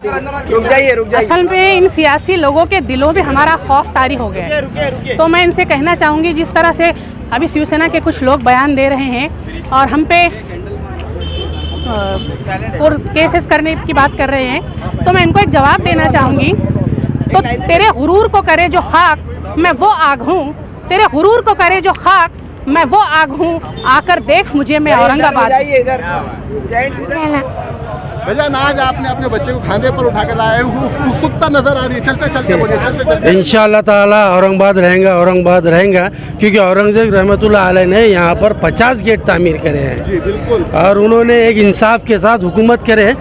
रुक जाइए। असल में इन सियासी लोगों के दिलों में हमारा खौफ तारी हो गया है। तो मैं इनसे कहना चाहूँगी, जिस तरह से अभी शिवसेना के कुछ लोग बयान दे रहे हैं और हम पे केसेस करने की बात कर रहे हैं, तो मैं इनको एक जवाब देना चाहूँगी। तो तेरे गुरूर को करे जो खाक, मैं वो आग हूँ। तेरे गुरूर को करे जो खाक, मैं वो आग हूँ। आकर देख मुझे, मैं औरंगाबाद। भैया आज आपने अपने बच्चे को खांधे पर उठा कर लाए, उत्सुकता नजर आ रही है। चलते चलते बोलिए, चलते चलते। इंशाअल्लाह ताला औरंगाबाद रहेगा क्योंकि औरंगजेब रहमतुल्लाह अलैह ने यहाँ पर 50 गेट तामीर करे हैं। जी बिल्कुल। और उन्होंने एक इंसाफ के साथ हुकूमत करे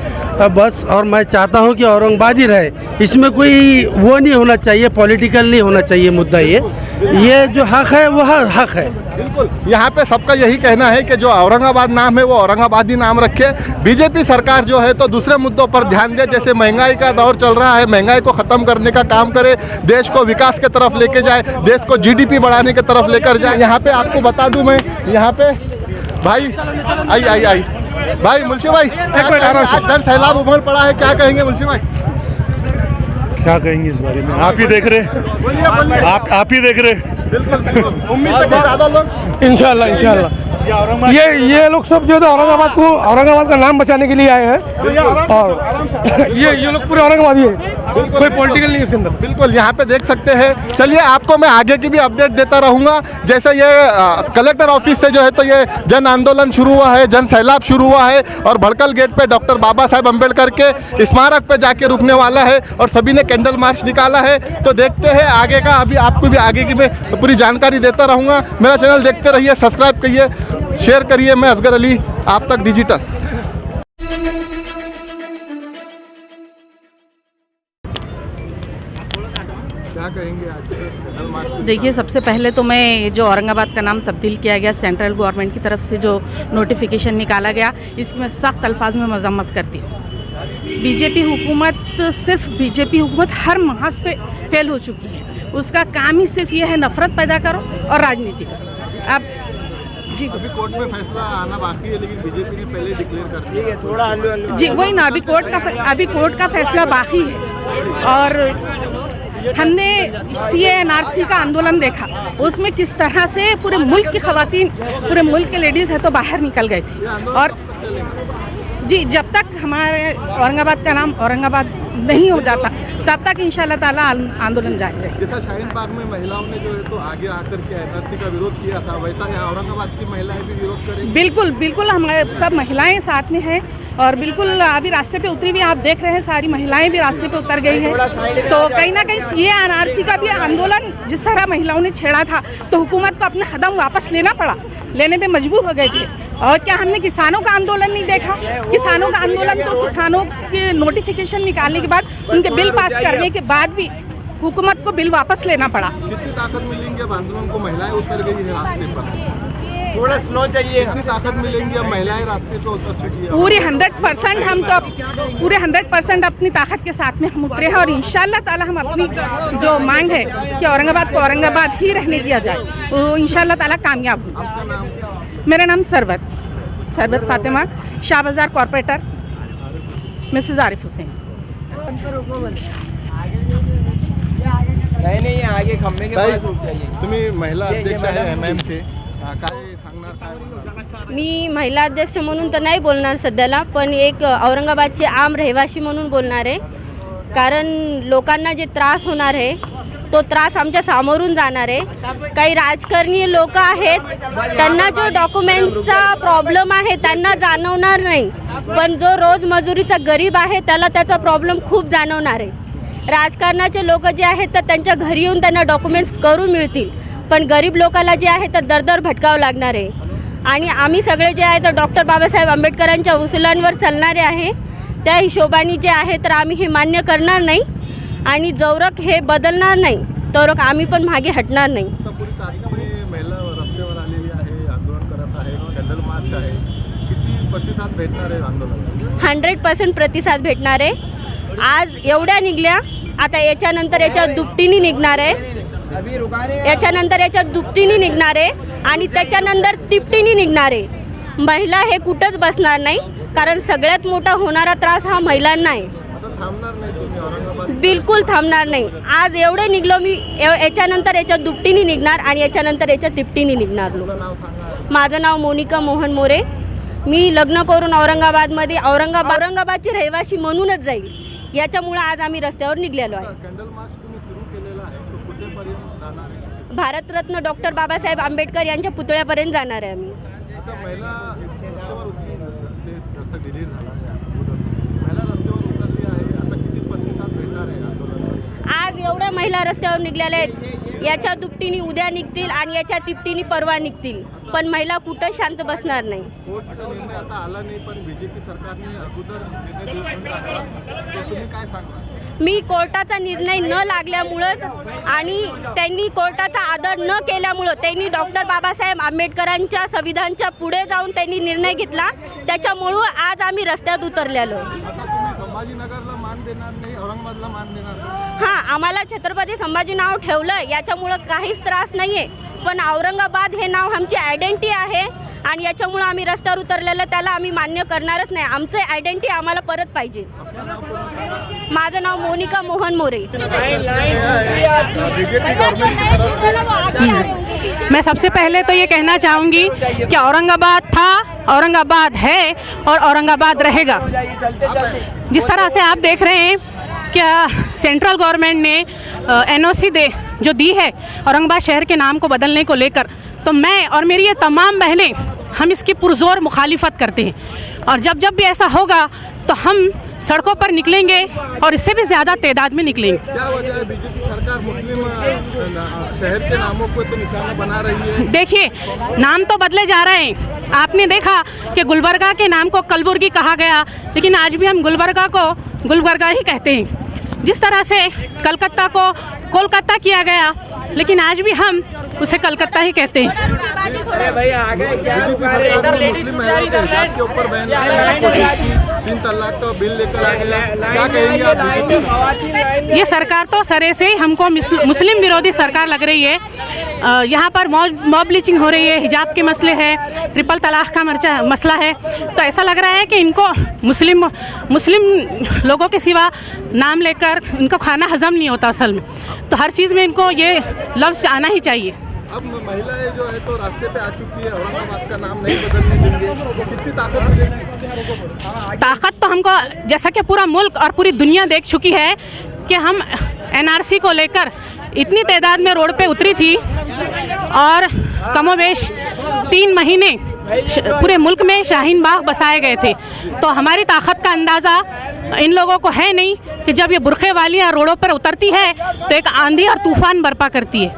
बस। और मैं चाहता हूँ कि औरंगाबाद ही रहे, इसमें कोई वो नहीं होना चाहिए, पॉलिटिकल नहीं होना चाहिए मुद्दा। ये जो हक है वो हक है। बिल्कुल, यहाँ पे सबका यही कहना है कि जो औरंगाबाद नाम है वो औरंगाबादी नाम रखे। बीजेपी सरकार जो है तो दूसरे मुद्दों पर ध्यान दे, जैसे महंगाई का दौर चल रहा है, महंगाई को ख़त्म करने का काम करे, देश को विकास के तरफ लेके जाए, देश को जीडीपी बढ़ाने की तरफ लेकर जाए। यहाँ पे आपको बता दूं मैं, यहाँ पे भाई आई भाई मुंशी भाई, आज जन सैलाब उमड़ पड़ा है, क्या कहेंगे मुंशी भाई? क्या कहेंगे इस बारे में? आप ही देख रहे, आप ही देख रहे। बिल्कुल, उम्मीद से ज़्यादा लोग इंशाल्लाह ये लोग सब जो है औरंगाबाद का नाम बचाने के लिए आए हैं। और ये लोग पूरे औरंगाबादी है, कोई पॉलिटिकल नहीं इसके अंदर। बिल्कुल, यहाँ पे देख सकते हैं। चलिए आपको मैं आगे की भी अपडेट देता रहूँगा। जैसे ये कलेक्टर ऑफिस से जो है तो ये जन आंदोलन शुरू हुआ है, जन सैलाब शुरू हुआ है और भड़कल गेट पे डॉक्टर बाबा साहेब अम्बेडकर के स्मारक पे जाके रुकने वाला है और सभी ने कैंडल मार्च निकाला है। तो देखते हैं आगे का, अभी आपको भी आगे की मैं पूरी जानकारी देता रहूँगा। मेरा चैनल देखते रहिए, सब्सक्राइब करिए, शेयर करिए। मैं असगर अली, आप तक डिजिटल। क्या कहेंगे आज? देखिए, सबसे पहले तो मैं जो औरंगाबाद का नाम तब्दील किया गया सेंट्रल गवर्नमेंट की तरफ से जो नोटिफिकेशन निकाला गया, इसकी मैं सख्त अल्फाज में मजम्मत करती हूँ। बीजेपी हुकूमत, सिर्फ बीजेपी हुकूमत हर महाज पे फेल हो चुकी है। उसका काम ही सिर्फ ये है नफरत पैदा करो और राजनीति करो। अब जी अभी कोर्ट में फैसला आना बाकी है, लेकिन बीजेपी ने पहले डिक्लेयर कर दिया थोड़ा। जी वही ना, अभी कोर्ट का फैसला बाकी है। और हमने CA/NRC का आंदोलन देखा, उसमें किस तरह से पूरे मुल्क की खवातीन, पूरे मुल्क के लेडीज़ है तो बाहर निकल गए थे। और जी जब तक हमारे औरंगाबाद का नाम औरंगाबाद नहीं हो जाता तब तक इंशाल्लाह ताला आंदोलन जारी रहेगा। जैसा शाहीन बाग में महिलाओं ने जो है तो आगे आकर के NRC का विरोध किया था, वैसा यहाँ औरंगाबाद की महिलाएं भी विरोध करेंगी? बिल्कुल, हमारे सब महिलाएं साथ में हैं और बिल्कुल अभी रास्ते पे उतरी भी, आप देख रहे हैं सारी महिलाएं भी रास्ते पे उतर गई हैं। तो कहीं ना कहीं CA/NRC का भी आंदोलन जिस तरह महिलाओं ने छेड़ा था तो हुकूमत को अपने कदम वापस लेने पे मजबूर हो गए थे। और क्या हमने किसानों का आंदोलन नहीं देखा? किसानों का आंदोलन तो किसानों के नोटिफिकेशन निकालने के बाद, उनके बिल पास करने के बाद भी हुकूमत को बिल वापस लेना पड़ा। कितनी ताकत मिलेंगी अब आंदोलन को? महिलाएं उतर गई है रास्ते पर, थोड़ा स्लो चाहिए। कितनी ताकत मिलेंगी अब? महिलाएं रास्ते पे उतर चुकी है पूरी 100%। हम तो पूरे 100% अपनी ताकत के साथ में हम उतरे हैं और इंशाल्लाह ताला हम अपनी जो मांग है कि औरंगाबाद को औरंगाबाद ही रहने दिया जाए, तो इंशाल्लाह ताला कामयाब होगा। मेरा नाम सरबत फातिमा, शाह बाजार कॉर्पोरेटर, मिसेज आरिफ हुसैन। नहीं आगे खंबे के पास रुक जाइए। तुम्ही महिला अध्यक्ष आहे MM चे, काय सांगणार? काय मी महिला अध्यक्ष म्हणून तर नाही बोलणार सध्याला, पण एक औरंगाबादचे आम रहिवासी म्हणून बोलणार आहे। कारण लोकांना जे त्रास होणार आहे तो त्रास आमच्या सामोरून जाणार आहे। काही राजकारणी लोक आहेत, त्यांना जो डॉक्युमेंट्सचा प्रॉब्लेम आहे त्यांना जाणवणार नाही, पण जो रोजमजुरीचा गरीब आहे त्याला त्याचा प्रॉब्लेम खूप जाणवणार आहे। राजकारणाचे लोक जे आहेत तर त्यांच्या घरी येऊन त्यांना डॉक्युमेंट्स करून मिळतील, पण गरीब लोकांना जे आहे तर दरदर भटकावं लागणार आहे। आणि आम्ही सगळे जे आहे तर डॉक्टर बाबासाहेब आंबेडकरांच्या उसूलांवर चालणारे आहे, त्या हिशोबाने जे आहे तर आम्ही हे मान्य करणार नाही आणि जवरक हे बदलणार नाही तवरक आम्ही पण मागे हटणार नाही। पूरी ताकदीने महिला रस्त्यावर आलेली आहे, आंदोलन करत आहे, कॅन्डल मार्च आहे। किती प्रतिसाद भेटणार आहे आंदोलनाला? 100% प्रतिसाद भेटणार आहे। आज एवढ्या निघल्या, आता याच्यानंतर याच्या दुपटीने निघणार आहे, याच्यानंतर याच्या दुपटीने निघणार आहे आणि त्याच्यानंतर तिपटीने निघणार आहे। महिला हे कुठंच बसणार नाही, कारण सगळ्यात मोठा होणारा त्रास हा महिलांना आहे। थांबणार नाही तुम्ही औरंगाबाद? बिलकुल थांबणार नाही. आज एवढे निघलो मी, याच्यानंतर याच्या दुपटीने निघणार आणि याच्यानंतर याच्या तिपटीने निघणार लोक. नाव सांगा. माझं नाव मोनिका मोहन मोरे. मी लग्न करून औरंगाबादमध्ये औरंगाबादची रहिवासी म्हणूनच जाईल, याच्यामुळे आज आम्ही रस्त्यावर निघलेलो आहे. कॅन्डल मार्च तुम्ही सुरू केलेला आहे, तो कुठेपर्यंत जाणार आहे? भारतरत्न डॉक्टर बाबासाहेब आंबेडकर यांच्या पुतळ्यापर्यंत जाणार आहे आम्ही. असं महिला रस्त्यावर उतरली, ते रस्ता डिलीट झाला आहे अगोदर. महिला रस्त्यावर उतरली आहे, आता किती प्रतिसाद भेटणार आहे आंदोलनाला? आज एवढ्या महिला रस्त्यावर निघलेल्या आहेत, याच्या दुपटीने उद्या निघतील आणि याच्या तिपटीने परवा निघतील, पण महिला कुठं शांत बसणार नाही. कोर्टचा निर्णय आता आला नाही, पण बीजेपी सरकारने अगोदर निर्णय देऊन टाकला, तर तुम्ही काय सांगणार? मी कोर्टाचा निर्णय न लागल्यामुळंच आणि त्यांनी कोर्टाचा आदर न केल्यामुळं त्यांनी डॉक्टर बाबासाहेब आंबेडकरांच्या संविधानाच्या पुढे जाऊन त्यांनी निर्णय घेतला, त्याच्यामुळं आज आम्ही रस्त्यात उतरलेलो. आता तुम्ही संभाजीनगरला मान देणार नाही, औरंगाबादला मान देणार नाही? हां, आम्हाला छत्रपती संभाजी नाव ठेवलं याच्यामुळं काहीच त्रास नाही आहे, पण औरंगाबाद हे नाव आमची आयडेंटिटी आहे आणि याच्यामुळं आम्ही रस्त्यावर उतरलेलं त्याला आम्ही मान्य करणारच नाही. आमचं आयडेंटिटी आम्हाला परत पाहिजे. माझं नाव मोनिका मोहन मोरे. मैं सबसे पहले तो ये कहना चाहूँगी कि औरंगाबाद था, औरंगाबाद है और औरंगाबाद रहेगा. जिस तरह से आप देख रहे हैं क्या सेंट्रल गवर्नमेंट ने NOC जो दी है औरंगाबाद शहर के नाम को बदलने को लेकर, तो मैं और मेरी ये तमाम बहनें हम इसकी पुरजोर मुखालिफत करते हैं. और जब जब भी ऐसा होगा तो हम सड़कों पर निकलेंगे और इससे भी ज़्यादा तादाद में निकलेंगे. क्या वजह है बीजेपी सरकार मुस्लिम शहर के नामों को तो निशाना बना रही है? देखिए, नाम तो बदले जा रहे हैं. आपने देखा कि गुलबर्गा के नाम को कलबुर्गी कहा गया, लेकिन आज भी हम गुलबर्गा को गुलबर्गा ही कहते हैं. जिस तरह से कलकत्ता को कोलकाता किया गया, लेकिन आज भी हम उसे कलकत्ता ही कहते हैं. मुस्लिम महिलाओं के हिजाब के ऊपर बैन लगाने की कोशिश की, 3 तलाक का बिल लेकर आ गया, क्या कहेंगे आप? ये सरकार तो सरे से ही हमको मुस्लिम विरोधी सरकार लग रही है. यहाँ पर मॉब लिंचिंग हो रही है, हिजाब के मसले हैं, ट्रिपल तलाक का मसला है, तो ऐसा लग रहा है कि इनको मुस्लिम लोगों के सिवा नाम लेकर इनको खाना हजम नहीं होता असल में. तो हर चीज़ में इनको ये लफ्ज़ आना ही चाहिए. अब महिलाएं जो है तो रास्ते पे आ चुकी है, औरंगाबाद का नाम नहीं बदलने देंगे, कितनी ताकत मिलेगी? ताकत तो हमको, जैसा कि पूरा मुल्क और पूरी दुनिया देख चुकी है कि हम NRC को लेकर इतनी तादाद में रोड पे उतरी थी और कमोबेश 3 महीने पूरे मुल्क में शाहीन बाग बसाए गए थे. तो हमारी ताकत का अंदाज़ा इन लोगों को है नहीं कि जब ये बुरखे वालियाँ रोडों पर उतरती है तो एक आंधी और तूफान बर्पा करती है.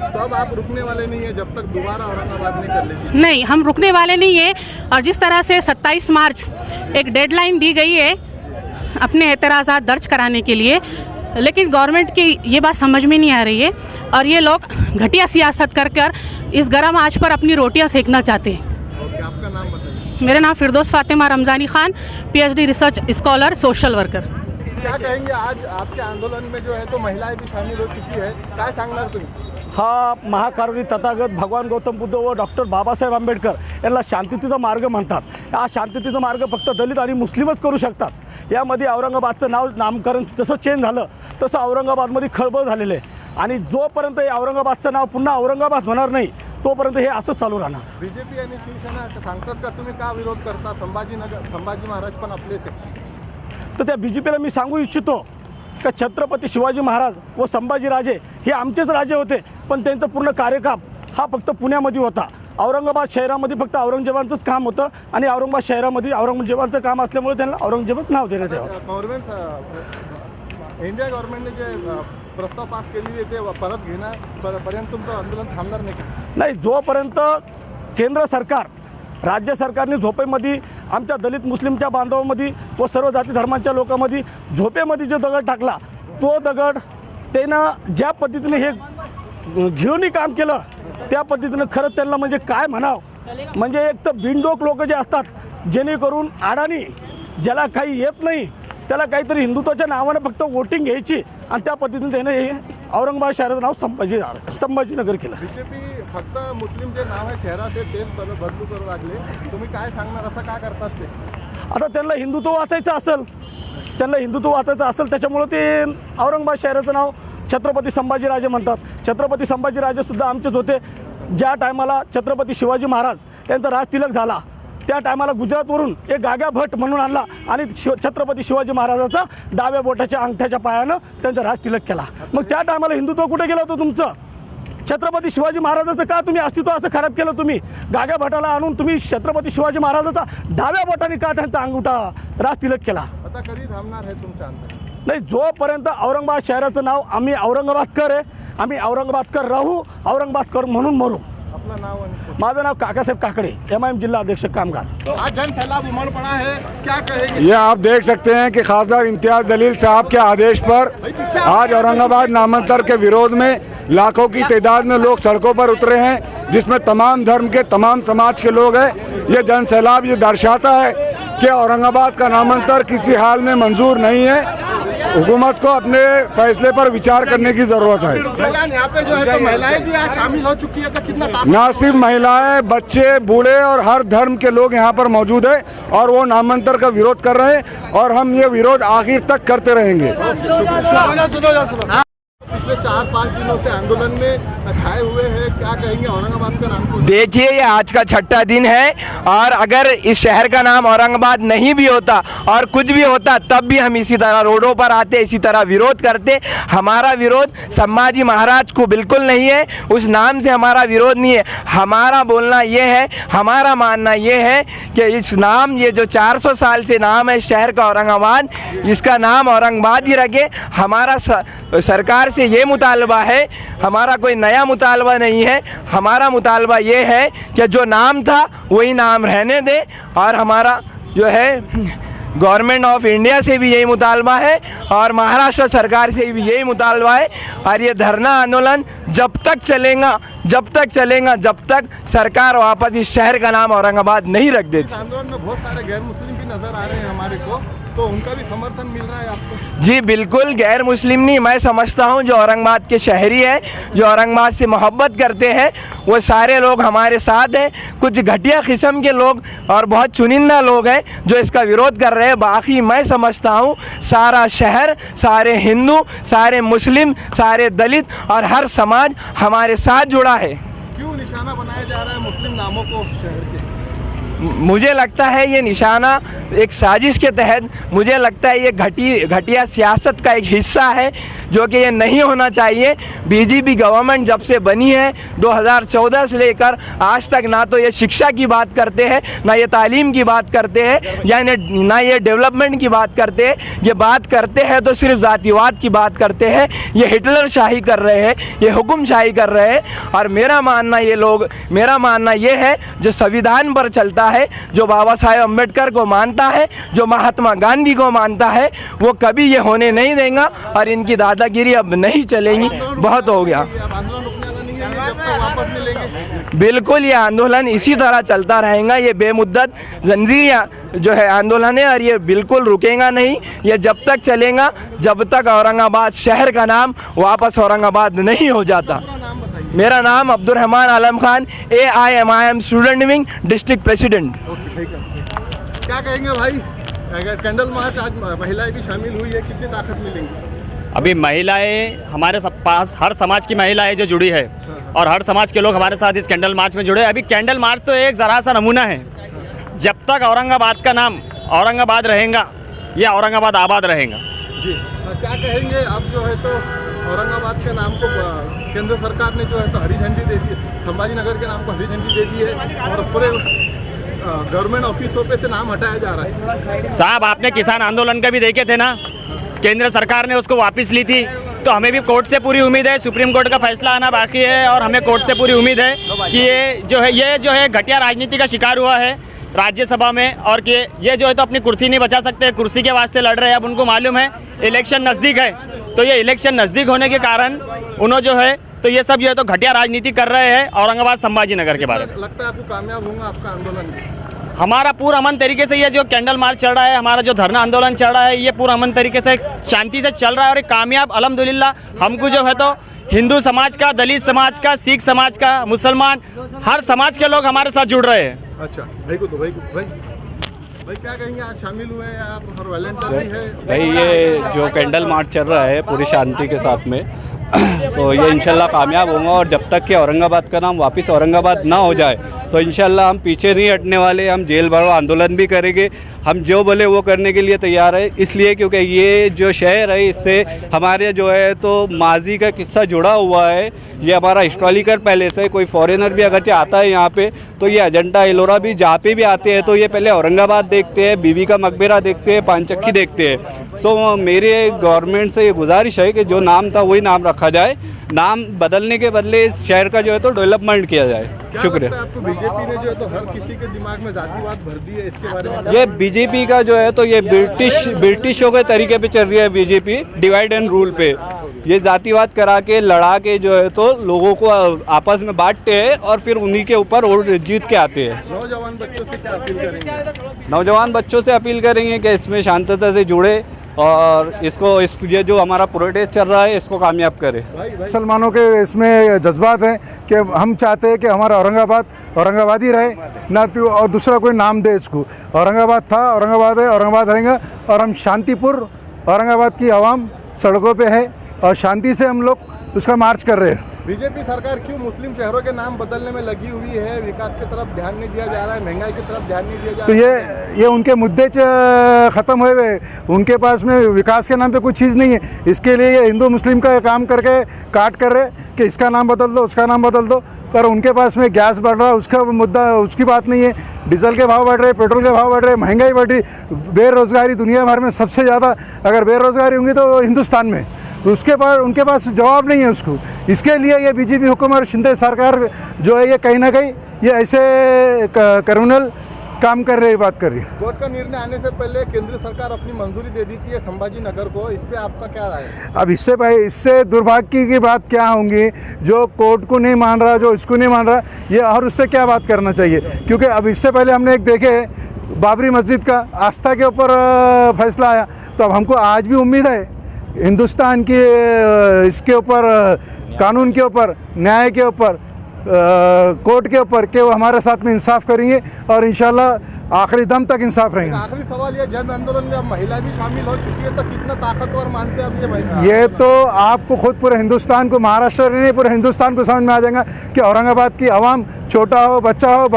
तो अब आप रुकने वाले नहीं है जब तक दोबारा औरंगाबाद नहीं कर लेगी? नहीं, हम रुकने वाले नहीं है. और जिस तरह से 27 मार्च एक डेडलाइन दी गई है अपने एतराज़ात दर्ज कराने के लिए, लेकिन गवर्नमेंट की ये बात समझ में नहीं आ रही है और ये लोग घटिया सियासत कर इस गर्म आंच पर अपनी रोटियां सेकना चाहते हैं. ओके, आपका नाम बताइए. मेरा नाम Firdaus Fatima Ramzani Khan, PhD research scholar, social worker. क्या कहेंगे, आज आपके आंदोलन में जो है तो महिलाएं भी शामिल हो चुकी है, काय सांगणार तुम्ही? हा महाकारुणी तथागत भगवान गौतम बुद्ध व डॉक्टर बाबासाहेब आंबेडकर यांना शांततेचा मार्ग म्हणतात. हा शांततेचा मार्ग फक्त दलित आणि मुस्लिमच करू शकतात. यामध्ये औरंगाबादचं नामकरण जसं चेंज झालं तसं औरंगाबादमध्ये खळबळ झालेलं आहे आणि जोपर्यंत हे औरंगाबादचं नाव पुन्हा औरंगाबाद होणार नाही तोपर्यंत हे असंच चालू राहणार. बीजेपी आणि शिवसेना सांगतात का तुम्ही का विरोध करता? संभाजी महाराज पण आपलेच आहेत. तर त्या BJPला मी सांगू इच्छितो का छत्रपती शिवाजी महाराज व संभाजीराजे हे आमचेच राजे होते, पण त्यांचा पूर्ण कार्यकाळ हा फक्त पुण्यामध्ये होता. औरंगाबाद शहरामध्ये फक्त औरंगजेबांचंच काम होतं आणि औरंगाबाद शहरामध्ये औरंगजेबांचं काम असल्यामुळे त्यांना औरंगजेबच नाव देण्यात यावं. इंडिया गव्हर्नमेंटने जे प्रस्ताव पास केलेली आहे ते परत घेण्यापर्यंत तुमचं आंदोलन थांबणार नाही का? नाही, जोपर्यंत केंद्र सरकार राज्य सरकारने झोपेमध्ये आमच्या दलित मुस्लिमच्या बांधवांमध्ये व सर्व जाती धर्मांच्या लोकांमध्ये झोपेमध्ये जो दगड टाकला तो दगड त्यानं ज्या पद्धतीने हे घिळूनी काम केलं त्या पद्धतीनं खरंच त्यांना म्हणजे काय म्हणावं, म्हणजे एक तर बिनडोक लोक जे असतात जेणेकरून अडाणी ज्याला काही येत नाही त्याला काहीतरी हिंदुत्वाच्या नावानं फक्त वोटिंग घ्यायची आणि त्या पद्धतीने त्यानं हे औरंगाबाद शहराचं नाव संभाजीनगर केलं. बीजेपी फक्त मुस्लिम जे नाव आहे शहराचे तेच बदलू करू लागले, तुम्ही काय सांगणार? असं का करतात ते? आता त्यांना हिंदुत्व वाचायचं असेल त्यांना हिंदुत्व वाचायचं असेल त्याच्यामुळं ते औरंगाबाद शहराचं नाव छत्रपती संभाजीराजे म्हणतात. छत्रपती संभाजीराजेसुद्धा आमचेच होते. ज्या टायमाला छत्रपती शिवाजी महाराज यांचा राजतिलक झाला त्या टायमाला गुजरातवरून एक गाग्या भट म्हणून आणला आणि छत्रपती शिवाजी महाराजाचा डाव्या बोटाच्या अंगठ्याच्या पायानं त्यांचा राजतिलक केला. मग त्या टायमाला हिंदुत्व कुठे गेलं होतं तुमचं? छत्रपती शिवाजी महाराजाचं का तुम्ही अस्तित्व असं खराब केलं? तुम्ही गाग्या भटाला आणून तुम्ही छत्रपती शिवाजी महाराजाचा डाव्या बोटाने का त्यांचा अंगठा राजतिलक केला? आता कधी थांबणार आहे तुमच्या अंतर? नाही, जोपर्यंत औरंगाबाद शहराचं नाव आम्ही औरंगाबादकर आहे, आम्ही औरंगाबादकर राहू, औरंगाबादकर म्हणून मरू. आपलं नाव आणि माझं नाव काकासाहेब काकडे, MIM जिला अध्यक्ष कामगार. आज जन सैलाब उमड़ पड़ा है, क्या कहेंगे? ये आप देख सकते हैं कि खासदार इम्तियाज जलील साहब के आदेश पर आज औरंगाबाद नामांतर के विरोध में लाखों की तादाद में लोग सड़कों पर उतरे हैं, जिसमें तमाम धर्म के तमाम समाज के लोग हैं. ये जन सैलाब ये दर्शाता है कि औरंगाबाद का नामांतर किसी हाल में मंजूर नहीं है. हुकूमत को अपने फैसले पर विचार करने की जरूरत है. यहाँ पे जो है तो महिलाएं भी आज शामिल हो चुकी है, तो कितना न सिर्फ महिलाएं, बच्चे, बूढ़े और हर धर्म के लोग यहाँ पर मौजूद हैं और वो नामांतर का विरोध कर रहे हैं और हम ये विरोध आखिर तक करते रहेंगे. पिछले 4-5 दिनों से आंदोलन में छाए हुए हैं, क्या कहेंगे औरंगाबाद का नाम को? देखिए, ये आज का 6ठा दिन है और अगर इस शहर का नाम औरंगाबाद नहीं भी होता और कुछ भी होता तब भी हम इसी तरह रोडों पर आते, इसी तरह विरोध करते. हमारा विरोध संभाजी महाराज को बिल्कुल नहीं है, उस नाम से हमारा विरोध नहीं है. हमारा बोलना ये है, हमारा मानना ये है कि इस नाम, ये जो 400 साल से नाम है इस शहर का औरंगाबाद, इसका नाम औरंगाबाद ही रखे. हमारा सरकार से ये मुतालबा है, हमारा कोई नया मुतालबा नहीं है. हमारा मुतालबा ये है कि जो नाम था वही नाम रहने दे और हमारा जो है गवर्नमेंट ऑफ इंडिया से भी यही मुतालबा है और महाराष्ट्र सरकार से भी यही मुतालबा है. और ये धरना आंदोलन जब तक चलेगा जब तक सरकार वापस इस शहर का नाम औरंगाबाद नहीं रख देती. आंदोलन में बहुत सारे गैर मुस्लिम भी नजर आ रहे हैं हमारे को, तो उनका भी समर्थन मिल रहा है आपको? जी बिल्कुल, गैर मुस्लिम नहीं, मैं समझता हूँ जो औरंगाबाद के शहरी हैं, जो औरंगाबाद से मोहब्बत करते हैं, वो सारे लोग हमारे साथ हैं. कुछ घटिया किस्म के लोग और बहुत चुनिंदा लोग हैं जो इसका विरोध कर रहे हैं. बाकी मैं समझता हूँ सारा शहर, सारे हिंदू, सारे मुस्लिम, सारे दलित और हर समाज हमारे साथ जुड़ा है. क्यों निशाना बनाया जा रहा है मुस्लिम नामों को शहर के? मुझे लगता है ये निशाना एक साजिश के तहत, मुझे लगता है ये घटिया सियासत का एक हिस्सा है जो कि ये नहीं होना चाहिए. बीजेपी गवर्नमेंट जब से बनी है 2014 से लेकर आज तक ना तो ये शिक्षा की बात करते हैं, ना ये तालीम की बात करते हैं, या ना ये डेवलपमेंट की बात करते हैं. ये बात करते हैं तो सिर्फ जातिवाद की बात करते हैं. ये हिटलर शाही कर रहे हैं, ये हुक्म शाही कर रहे हैं. और मेरा मानना ये है जो संविधान पर चलता है, जो बाबा साहेब अम्बेडकर को मानता है, जो महात्मा गांधी को मानता है, वो कभी ये होने नहीं देगा. और इनकी दादागिरी अब नहीं चलेगी, बहुत हो गया. आंदोलन रुकने वाला नहीं है जब तक वापस मिलेंगे. बिल्कुल, ये आंदोलन इसी तरह चलता रहेगा. ये बेमुद्दत जंजीर जो है आंदोलन है और ये बिल्कुल रुकेगा नहीं. ये जब तक चलेगा जब तक औरंगाबाद शहर का नाम वापस औरंगाबाद नहीं हो जाता. मेरा नाम Abdul Rahman Alam Khan, AIMIM student wing district president. क्या कहेंगे भाई? अगर कैंडल मार्च आज महिलाएं भी शामिल हुई है, कितनी ताकत मिलेंगी? अभी महिलाएं हमारे पास हर समाज की महिलाएं जो जुड़ी है और हर समाज के लोग हमारे साथ इस कैंडल मार्च में जुड़े. अभी कैंडल मार्च तो एक ज़रा सा नमूना है. जब तक औरंगाबाद का नाम औरंगाबाद रहेगा, ये औरंगाबाद आबाद रहेगा. जी, क्या कहेंगे? अब जो है तो औरंगाबाद के नाम को केंद्र सरकार ने जो है तो हरी झंडी दे दी, संभाजी नगर के नाम को हरी झंडी दे दी है और पूरे गवर्नमेंट ऑफिसों पे से नाम हटाया जा रहा है. साहब, आपने किसान आंदोलन का भी देखे थे ना, केंद्र सरकार ने उसको वापस ली थी. तो हमें भी कोर्ट से पूरी उम्मीद है, सुप्रीम कोर्ट का फैसला आना बाकी है और हमें कोर्ट से पूरी उम्मीद है कि ये जो है घटिया राजनीति का शिकार हुआ है राज्यसभा में और कि ये जो है तो अपनी कुर्सी नहीं बचा सकते, कुर्सी के वास्ते लड़ रहे हैं. अब उनको मालूम है इलेक्शन नज़दीक है, तो ये इलेक्शन नज़दीक होने के कारण उन्होंने जो है तो ये सब जो है तो घटिया राजनीति कर रहे हैं औरंगाबाद संभाजी नगर के बारे में. लगता है आपको कामयाब होगा आपका आंदोलन? हमारा पूरा अमन तरीके से ये जो कैंडल मार्च चल रहा है, हमारा जो धरना आंदोलन चल रहा है, ये पूरा अमन तरीके से शांति से चल रहा है और कामयाब अल्हम्दुलिल्लाह. हमको जो है तो हिंदू समाज का, दलित समाज का, सिख समाज का, मुसलमान, हर समाज के लोग हमारे साथ जुड़ रहे हैं. अच्छा, भाई को तो भाई भाई क्या कहेंगे, आज शामिल हुए हैं आप और वॉलंटियर भी है? भाई ये जो कैंडल मार्च चल रहा है पूरी शांति के साथ में तो ये इंशाल्लाह कामयाब होगा और जब तक कि औरंगाबाद का नाम वापस औरंगाबाद ना हो जाए तो इंशाल्लाह हम पीछे नहीं हटने वाले। हम जेल भरो आंदोलन भी करेंगे, हम जो बोले वो करने के लिए तैयार है। इसलिए क्योंकि ये जो शहर है इससे हमारे जो है तो माजी का किस्सा जुड़ा हुआ है। ये हमारा हिस्टोरिकल पैलेस है। कोई फॉरेनर भी अगर आता है यहाँ पे तो ये अजंता एलोरा भी जहाँ पे भी आते हैं तो ये पहले औरंगाबाद देखते हैं, बीवी का मकबरा देखते हैं, पानचक्की देखते हैं। तो मेरे गवर्नमेंट से ये गुजारिश है कि जो नाम था वही नाम रखा जाए, नाम बदलने के बदले इस शहर का जो है तो डेवलपमेंट किया जाए। शुक्रिया। आपको बीजेपी ने जो है तो हर किसी के दिमाग में जातिवाद भर दी है, इसके बारे में ये बीजेपी का जो है तो ये ब्रिटिशों के तरीके पे चल रही है बीजेपी, डिवाइड एंड रूल पे। ये जातिवाद करा के लड़ा के जो है तो लोगों को आपस में बांटते हैं और फिर उन्हीं के ऊपर और जीत के आते हैं। नौजवान बच्चों से क्या अपील करेंगे? नौजवान बच्चों से अपील करेंगे कि इसमें शांतता से जुड़े और इसको ये जो हमारा प्रोटेस्ट चल रहा है इसको कामयाब करे। मुसलमानों के इसमें जज्बात हैं कि हम चाहते हैं कि हमारा औरंगाबाद ही रहे ना तो और दूसरा कोई नाम दे इसको। औरंगाबाद था, औरंगाबाद है, औरंगाबाद रहेगा। और हम शांतिपुर औरंगाबाद की आवाम सड़कों पे है और शांति से हम लोग उसका मार्च कर रहे हैं। बीजेपी सरकार क्यों मुस्लिम शहरों के नाम बदलने में लगी हुई है? विकास की तरफ ध्यान नहीं दिया जा रहा है, महंगाई की तरफ ध्यान नहीं दिया जा तो रहा है। ये उनके मुद्दे ख़त्म हुए हुए, उनके पास में विकास के नाम पे कुछ चीज़ नहीं है। इसके लिए ये हिंदू मुस्लिम का काम करके काट कर रहे कि इसका नाम बदल दो, उसका नाम बदल दो। पर उनके पास में गैस बढ़ रहा है, उसका मुद्दा उसकी बात नहीं है। डीजल के भाव बढ़ रहे, पेट्रोल के भाव बढ़ रहे, महंगाई बढ़ रही, बेरोज़गारी दुनिया भर में सबसे ज़्यादा अगर बेरोज़गारी होंगी तो हिंदुस्तान में। तो उनके पास जवाब नहीं है उसको। इसके लिए ये बीजेपी हुकूमत और शिंदे सरकार जो है ये कहीं ना कहीं ये ऐसे क्रिमिनल काम कर रही बात कर रही है। कोर्ट का निर्णय आने से पहले केंद्र सरकार अपनी मंजूरी दे दी थी है संभाजी नगर को, इस पे आपका क्या राय है? अब इससे दुर्भाग्य की बात क्या होंगी, जो कोर्ट को नहीं मान रहा, जो इसको नहीं मान रहा, ये और उससे क्या बात करना चाहिए। क्योंकि अब इससे पहले हमने एक देखे बाबरी मस्जिद का आस्था के ऊपर फैसला आया, तो अब हमको आज भी उम्मीद है हिंदुस्तान की इसके ऊपर कानून के ऊपर, न्याय के ऊपर, कोर्ट के ऊपर कि वो हमारे साथ में इंसाफ करेंगे और इंशाल्लाह आखिरी दम तक इंसाफ रहेंगे। आखिरी सवाल ये, जन आंदोलन में अब महिला भी शामिल हो चुकी है तो कितना ताकतवर मानते हैं अब ये महिला? ये तो आपको खुद पूरे हिंदुस्तान को, महाराष्ट्र नहीं पूरे हिंदुस्तान को समझ में आ जाएगा कि औरंगाबाद की आवाम, छोटा हो, बच्चा हो,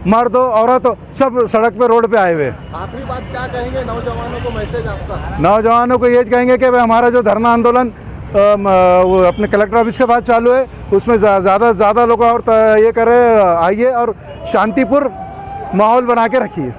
मर्द हो, औरत हो, सब सड़क पे, रोड पे आए हुए। आखिरी बात क्या कहेंगे नौजवानों को, मैसेज आपका? नौजवानों को ये कहेंगे कि भाई हमारा जो धरना आंदोलन वो अपने कलेक्टर ऑफिस के पास चालू है, उसमें ज़्यादा से ज़्यादा लोग और ये करें, आइए और शांतिपूर्ण माहौल बना के रखिए।